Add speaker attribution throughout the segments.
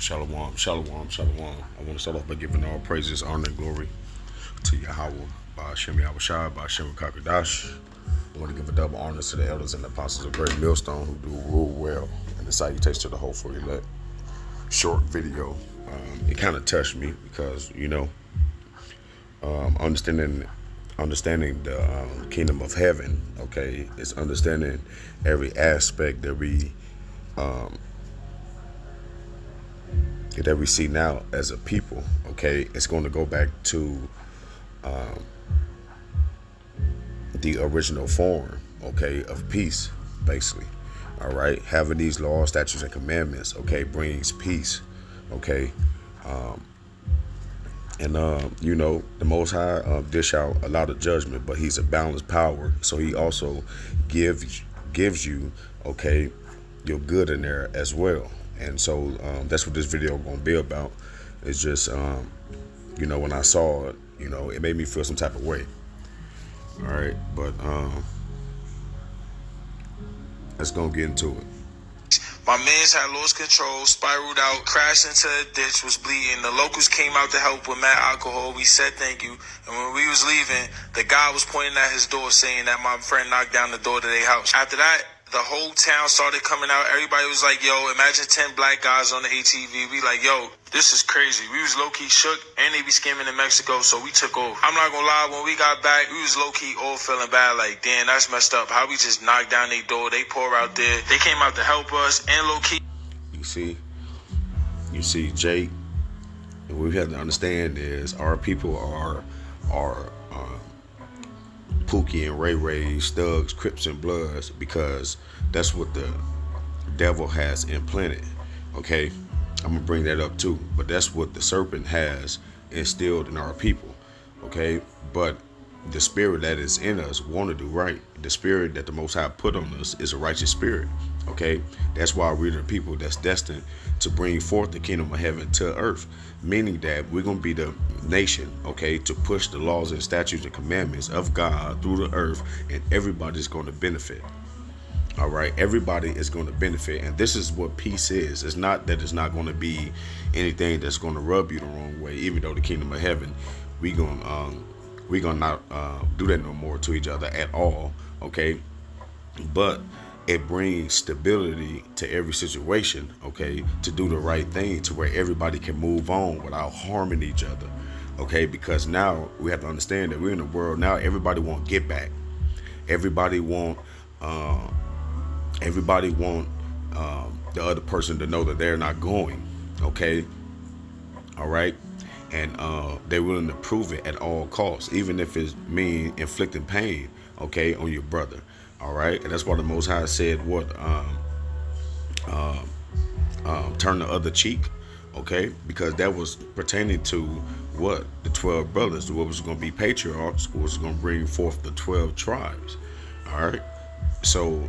Speaker 1: Shalom, shalom, shalom. I want to start off by giving all praises, honor, and glory to Yahweh, by Hashem Yahushua, by Hashem Kakadash. I want to give a double honor to the elders and the apostles of Great Millstone who do rule well, and the salutations to the whole for elect. Short video. It kind of touched me because, understanding the kingdom of heaven, okay, it's understanding every aspect that we see now as a people, okay. It's going to go back to the original form, okay, of peace, basically. All right, having these laws, statutes, and commandments, okay, brings peace, okay. The Most High dish out a lot of judgment, but He's a balanced power, so He also gives you, okay, your good in there as well. And so that's what this video is going to be about. It's just, when I saw it, it made me feel some type of way. All right, but let's go get into it.
Speaker 2: My mans had lost control, spiraled out, crashed into a ditch, was bleeding. The locals came out to help with mad alcohol. We said thank you. And when we was leaving, the guy was pointing at his door saying that my friend knocked down the door to their house. After that, the whole town started coming out. Everybody was like, yo, imagine 10 black guys on the ATV. We like, yo, this is crazy. We was low-key shook, and they be scamming in Mexico, so we took off. I'm not gonna lie, when we got back, we was low-key all feeling bad, like, damn, that's messed up. How we just knocked down their door, they pour out there. They came out to help us, and low-key.
Speaker 1: You see, Jake, what we have to understand is our people are Pookie and Ray Rays, Thugs, Crips, and Bloods, because that's what the devil has implanted, okay? I'm going to bring that up too, but that's what the serpent has instilled in our people, okay? But the spirit that is in us want to do right. The spirit that the Most High put on us is a righteous spirit, okay? That's why we're the people that's destined to bring forth the kingdom of heaven to earth, meaning that we're going to be the nation, okay, to push the laws and statutes and commandments of God through the earth, and everybody's going to benefit. All right, everybody is going to benefit, and this is what peace is. It's not that it's not going to be anything that's going to rub you the wrong way. Even though the kingdom of heaven, we're gonna not do that no more to each other at all, okay? But it brings stability to every situation, okay, to do the right thing, to where everybody can move on without harming each other, okay? Because now we have to understand that we're in a world now. Everybody want get back. Everybody want the other person to know that they're not going, okay? All right, and they're willing to prove it at all costs, even if it means inflicting pain, okay, on your brother. All right, and that's why the Most High said, "What? Turn the other cheek," okay, because that was pertaining to what the 12 brothers, what was going to be patriarchs, what was going to bring forth the 12 tribes. All right, so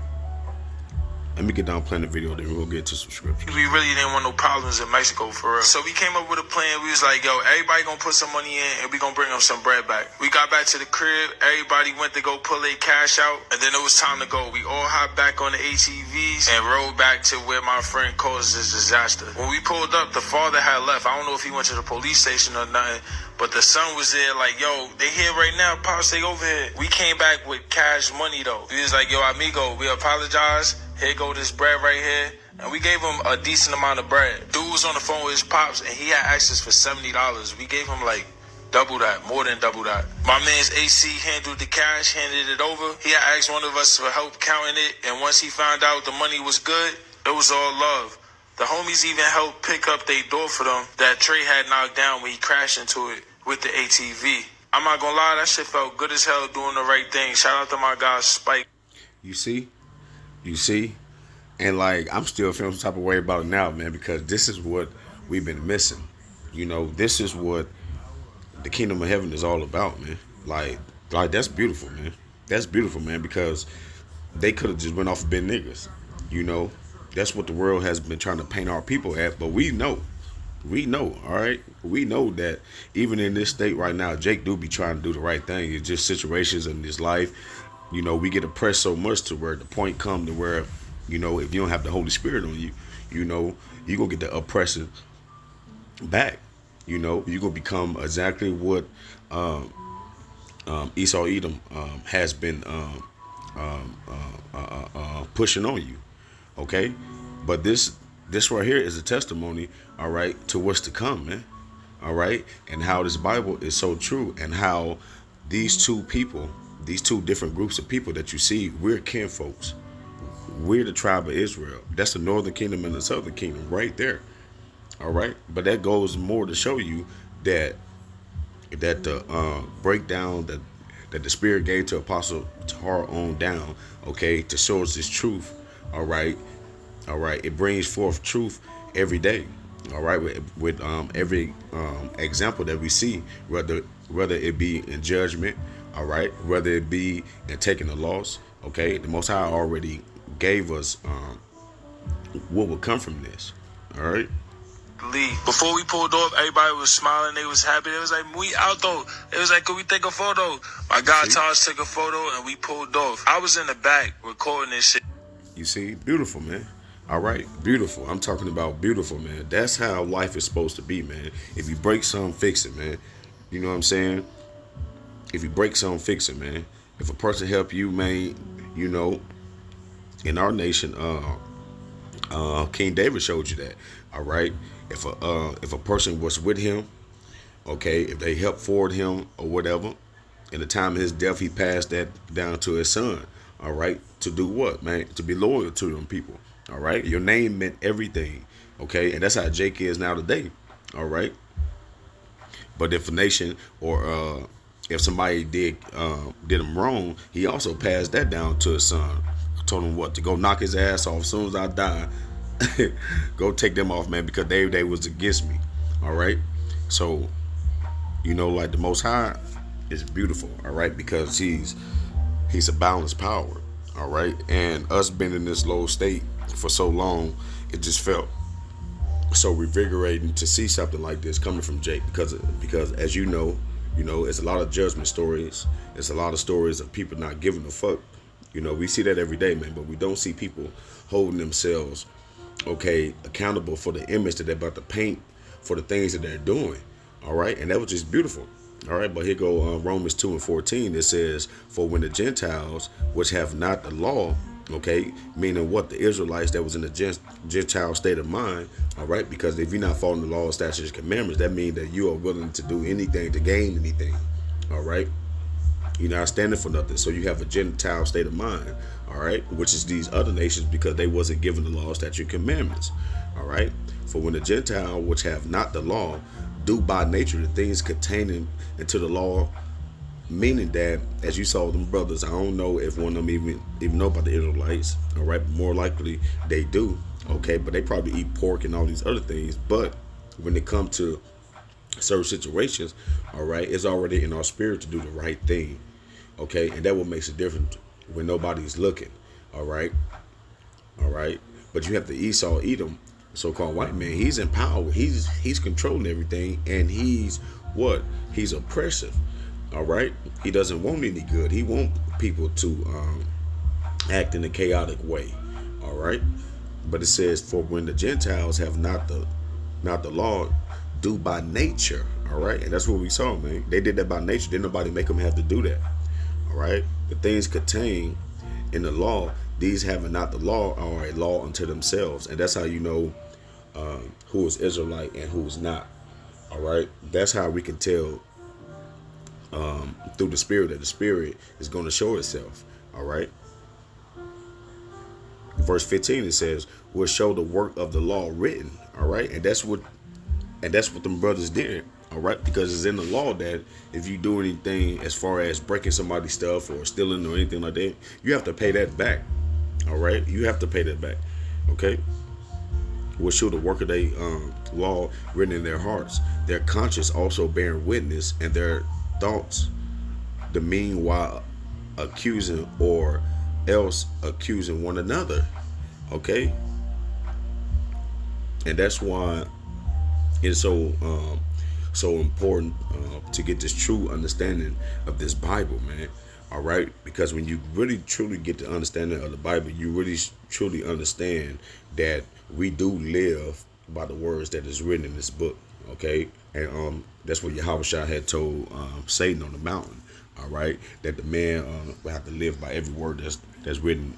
Speaker 1: let me get down playing the video, then we'll get to some scripture.
Speaker 2: We really didn't want no problems in Mexico, for real. So we came up with a plan. We was like, yo, everybody gonna put some money in, and we gonna bring them some bread back. We got back to the crib. Everybody went to go pull their cash out, and then it was time to go. We all hopped back on the ATVs and rode back to where my friend caused this disaster. When we pulled up, the father had left. I don't know if he went to the police station or nothing, but the son was there like, yo, they here right now. Pops, they over here. We came back with cash money, though. He was like, yo, amigo, we apologize. Here go this bread right here. And we gave him a decent amount of bread. Dude was on the phone with his pops, and he had access for $70. We gave him like double that, more than double that. My man's AC handled the cash, handed it over. He had asked one of us for help counting it, and once he found out the money was good, it was all love. The homies even helped pick up their door for them that Trey had knocked down when he crashed into it with the ATV. I'm not gonna lie, that shit felt good as hell, doing the right thing. Shout out to my guy Spike.
Speaker 1: You see, and like, I'm still feeling some type of way about it now, man, because this is what we've been missing. This is what the kingdom of heaven is all about, man. Like that's beautiful, man. That's beautiful, man, because they could have just went off and been niggas. That's what the world has been trying to paint our people at, but we know, all right? We know that even in this state right now, Jake do be trying to do the right thing. It's just situations in this life. We get oppressed so much to where the point come to where, if you don't have the Holy Spirit on you, you're going to get the oppression back. You're gonna become exactly what Esau Edom has been pushing on you. Okay, but this right here is a testimony, all right, to what's to come, man. All right, and how this Bible is so true, and how these two people, these two different groups of people that you see, we're kinfolks. We're the tribe of Israel. That's the northern kingdom and the southern kingdom right there. All right, but that goes more to show you that the breakdown that the Spirit gave to Apostle Tahar on down, okay, to show us this truth. All right, it brings forth truth every day. All right, with every example that we see, whether it be in judgment, all right, whether it be in taking a loss, okay, the Most High already gave us what will come from this. All right.
Speaker 2: Lee. Before we pulled off, everybody was smiling. They was happy. It was like, we out though. It was like, could we take a photo? My guy Taj took a photo and we pulled off. I was in the back recording this shit.
Speaker 1: You see, beautiful, man. All right, beautiful. I'm talking about beautiful, man. That's how life is supposed to be, man. If you break something, fix it, man. You know what I'm saying? If you break something, fix it, man. If a person help you, man, in our nation, King David showed you that. All right. If a person was with him, okay, if they helped forward him or whatever, in the time of his death, he passed that down to his son. All right. To do what, man? To be loyal to them people. All right. Your name meant everything. Okay. And that's how Jake is now today. All right. But if a nation or if somebody did him wrong, he also passed that down to his son. I told him what, to go knock his ass off as soon as I die. Go take them off, man, because they was against me. All right. So, like the Most High is beautiful. All right. Because he's a balanced power. All right. And us being in this low state for so long, it just felt so revigorating to see something like this coming from Jake, because as it's a lot of judgment stories. It's a lot of stories of people not giving a fuck. We see that every day, man, but we don't see people holding themselves, okay, accountable for the image that they're about to paint, for the things that they're doing. All right. And that was just beautiful. All right. But here go Romans 2:14. It says, for when the Gentiles, which have not the law, okay, meaning what, the Israelites that was in the Gentile state of mind. All right. Because if you're not following the law, statutes, commandments, that means that you are willing to do anything to gain anything. All right. You're not standing for nothing. So you have a Gentile state of mind. All right. Which is these other nations, because they wasn't given the law, statute, commandments. All right. For when the Gentile, which have not the law, do by nature the things containing into the law, meaning that, as you saw them brothers, I don't know if one of them even know about the Israelites. All right. More likely they do. Okay. But they probably eat pork and all these other things. But when it comes to certain situations, all right, it's already in our spirit to do the right thing. Okay. And that what makes a difference when nobody's looking. All right. But you have the Esau Edom, so-called white man. He's in power. He's controlling everything, and he's what? He's oppressive. All right. He doesn't want any good. He wants people to act in a chaotic way. All right. But it says, for when the Gentiles have not the law, do by nature. All right. And that's what we saw, man. They did that by nature. Didn't nobody make them have to do that. All right. The things contained in the law, these having not the law, are a law unto themselves. And that's how you know who is Israelite and who is not. All right. That's how we can tell through the Spirit that the Spirit is going to show itself. All right. Verse 15, it says, will show the work of the law written. All right. And that's what them brothers did. All right. Because it's in the law that if you do anything as far as breaking somebody's stuff or stealing or anything like that, you have to pay that back. All right. You have to pay that back. Okay. Will show the work of their law written in their hearts, their conscience also bearing witness, and their thoughts the meanwhile accusing or else accusing one another. Okay. And that's why it's so important to get this true understanding of this Bible, man. All right. Because when you really truly get the understanding of the Bible, you really truly understand that we do live by the words that is written in this book. Okay, and that's what Yahushua had told Satan on the mountain. All right, that the man will have to live by every word that's written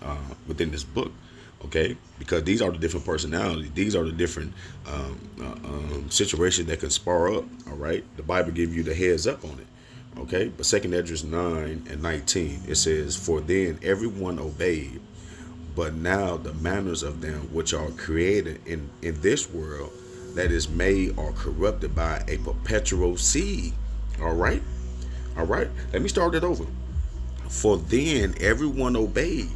Speaker 1: within this book. Okay, because these are the different personalities. These are the different situations that can spar up. All right, the Bible gives you the heads up on it. Okay, but Second Esdras 9:19 it says, "For then everyone obeyed, but now the manners of them which are created in this world that is made are corrupted by a perpetual seed." All right, all right. Let me start it over. For then everyone obeyed,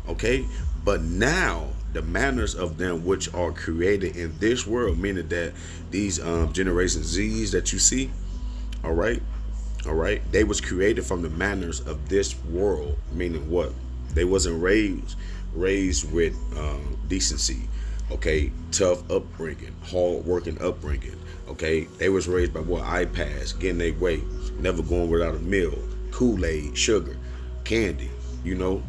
Speaker 1: okay, but now the manners of them which are created in this world, meaning that these generation Z's that you see, all right, all right, they was created from the manners of this world, meaning what? They wasn't raised with decency, okay, tough upbringing, hard working upbringing, okay. They was raised by what? iPads, getting their way, never going without a meal, Kool-Aid, sugar, candy, you know,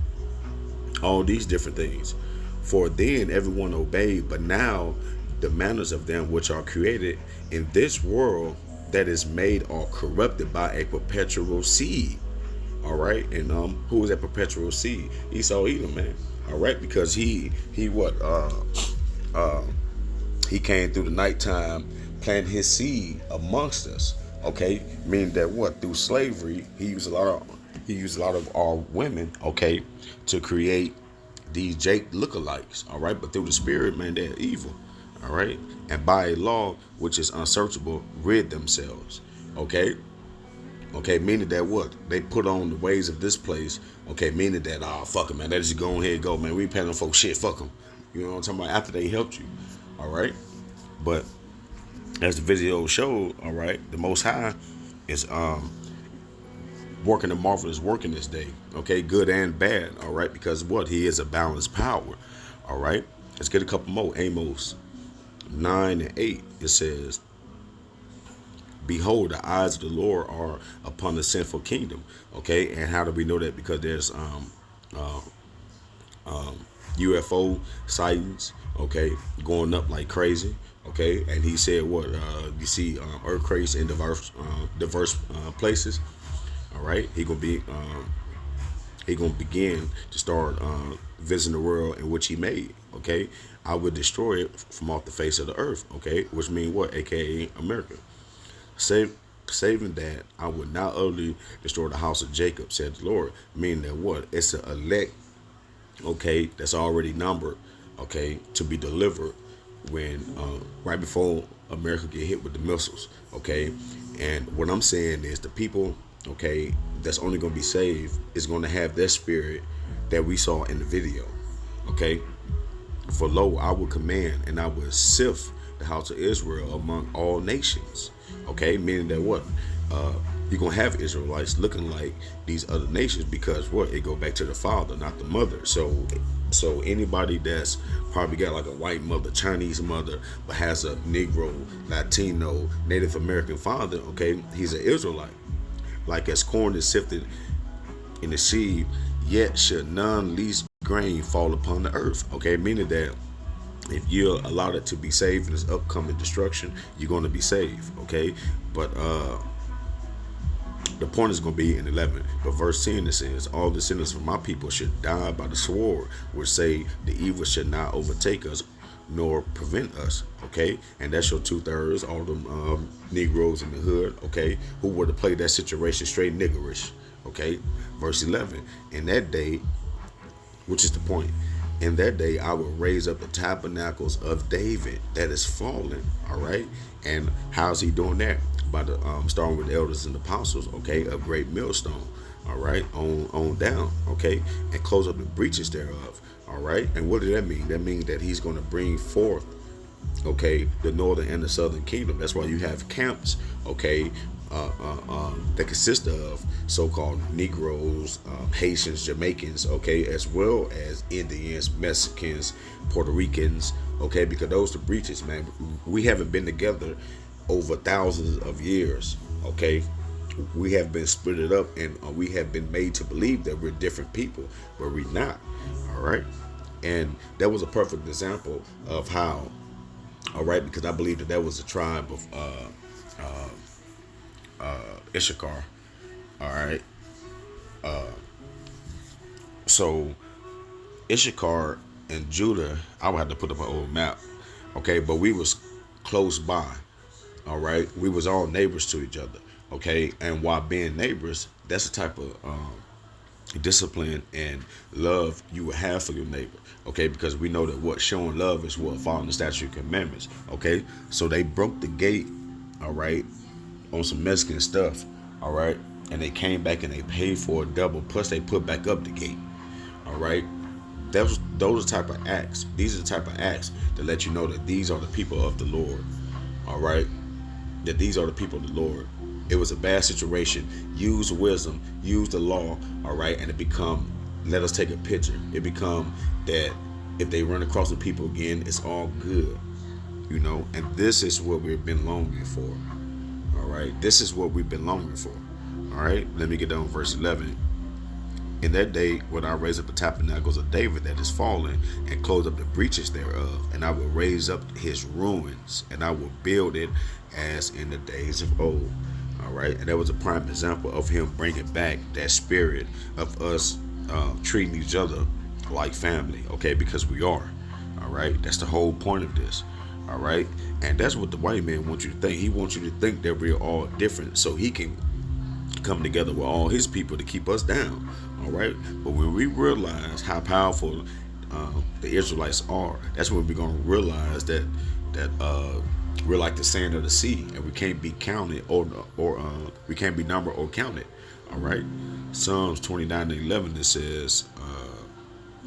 Speaker 1: all these different things. For then everyone obeyed, but now the manners of them which are created in this world that is made are corrupted by a perpetual seed. All right, and who was that perpetual seed? Esau Edom, man. All right, because he what uh he came through the nighttime, planted his seed amongst us. Okay, meaning that what, through slavery he used a lot of our women, okay, to create these Jake lookalikes. All right, but through the spirit, man, they're evil. All right, and by a law which is unsearchable, rid themselves. Okay, okay, meaning that what? They put on the ways of this place. Okay, meaning that, fuck them, man. They just go ahead and go, man. We ain't paying them folks shit. Fuck them. You know what I'm talking about? After they helped you. All right. But as the video showed, all right, the Most High is working a marvelous work in this day. Okay, good and bad. All right, because what? He is a balanced power. All right. Let's get a couple more. Amos 9:8. It says, "Behold, the eyes of the Lord are upon the sinful kingdom." Okay, and how do we know that? Because there's UFO sightings. Okay, going up like crazy. Okay, and he said what? You see earthquakes in diverse places. All right, he gonna begin to start visiting the world in which he made. Okay, I would destroy it from off the face of the earth. Okay, which means what? AKA America. Saving that I would not utterly destroy the house of Jacob, said the Lord. Meaning that what? It's an elect, okay, that's already numbered, okay, to be delivered when right before America get hit with the missiles, okay. And what I'm saying is the people, okay, that's only gonna be saved is gonna have that spirit that we saw in the video, okay. For lo, I will command and I will sift the house of Israel among all nations. Okay, meaning that what? You're gonna have Israelites looking like these other nations because what? It go back to the father, not the mother. So anybody that's probably got like a white mother, Chinese mother, but has a Negro, Latino, Native American father, okay, he's an Israelite. Like as corn is sifted in the seed, yet should none least grain fall upon the earth. Okay, meaning that if you're allowed to be saved in this upcoming destruction, you're going to be saved. Okay, but the point is going to be in 11. But verse 10 it says, "All the sinners from my people should die by the sword, which say the evil should not overtake us nor prevent us." Okay, and that's your 2/3, all them Negroes in the hood. Okay, who were to play that situation straight niggerish. Okay, verse 11. In that day, which is the point, in that day I will raise up the tabernacles of David that is fallen. All right, and how's he doing that? By the starting with the elders and the apostles. Okay, a great millstone. All right, on down. Okay, and close up the breaches thereof. All right, and what does that mean? That means that he's going to bring forth, okay, the northern and the southern kingdom. That's why you have camps, okay, that consist of so-called Negroes, Haitians, Jamaicans, okay, as well as Indians, Mexicans, Puerto Ricans, okay, because those are breaches, man. We haven't been together over thousands of years, okay. We have been split up and we have been made to believe that we're different people, but we're not. All right, and that was a perfect example of how All right, because I believe that was a tribe of Issachar. All right, so Issachar and Judah, I would have to put up an old map. Okay, but we was close by. All right, we was all neighbors to each other. Okay, and while being neighbors, that's the type of discipline and love you would have for your neighbor. Okay, because we know that what showing love is what following the statute and commandments. Okay, so they broke the gate. All right, on some Mexican stuff. All right, and they came back and they paid for a double. Plus they put back up the gate. All right. Those are type of acts. These are the type of acts that let you know that these are the people of the Lord. All right, that these are the people of the Lord. It was a bad situation. Use wisdom, use the law. All right, and it become. Let us take a picture. It become that if they run across the people again, it's all good. You know, and this is what we've been longing for. All right, this is what we've been longing for. All right, let me get down to verse 11. In that day, when I raise up the tabernacles of David that is fallen, and close up the breaches thereof, and I will raise up his ruins, and I will build it as in the days of old. All right, and that was a prime example of him bringing back that spirit of us treating each other like family. Okay, because we are. All right, that's the whole point of this. All right, and that's what the white man wants you to think. He wants you to think that we're all different, so he can come together with all his people to keep us down. All right, but when we realize how powerful the Israelites are, that's when we're going to realize that we're like the sand of the sea, and we can't be counted or we can't be numbered or counted. All right, Psalms 29:11 it says,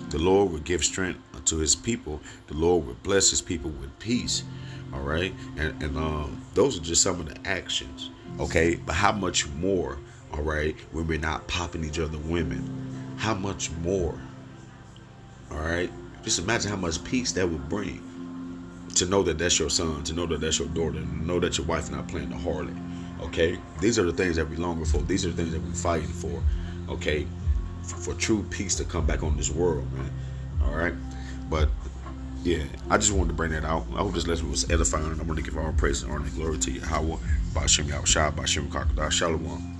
Speaker 1: "The Lord will give strength unto His people. The Lord will bless His people with peace." All right, and those are just some of the actions. Okay, but how much more? All right, when we're not popping each other women, how much more? All right, just imagine how much peace that would bring to know that that's your son, to know that that's your daughter, to know that your wife not playing the harlot. Okay, these are the things that we longing for. These are the things that we're fighting for. Okay, for true peace to come back on this world, man. All right, but yeah, I just wanted to bring that out. I hope this lesson was edifying, and I want to give all praise and honor and glory to Yahweh, Ba'ashem Yahushua, Ba'ashem Kakada, Shalom.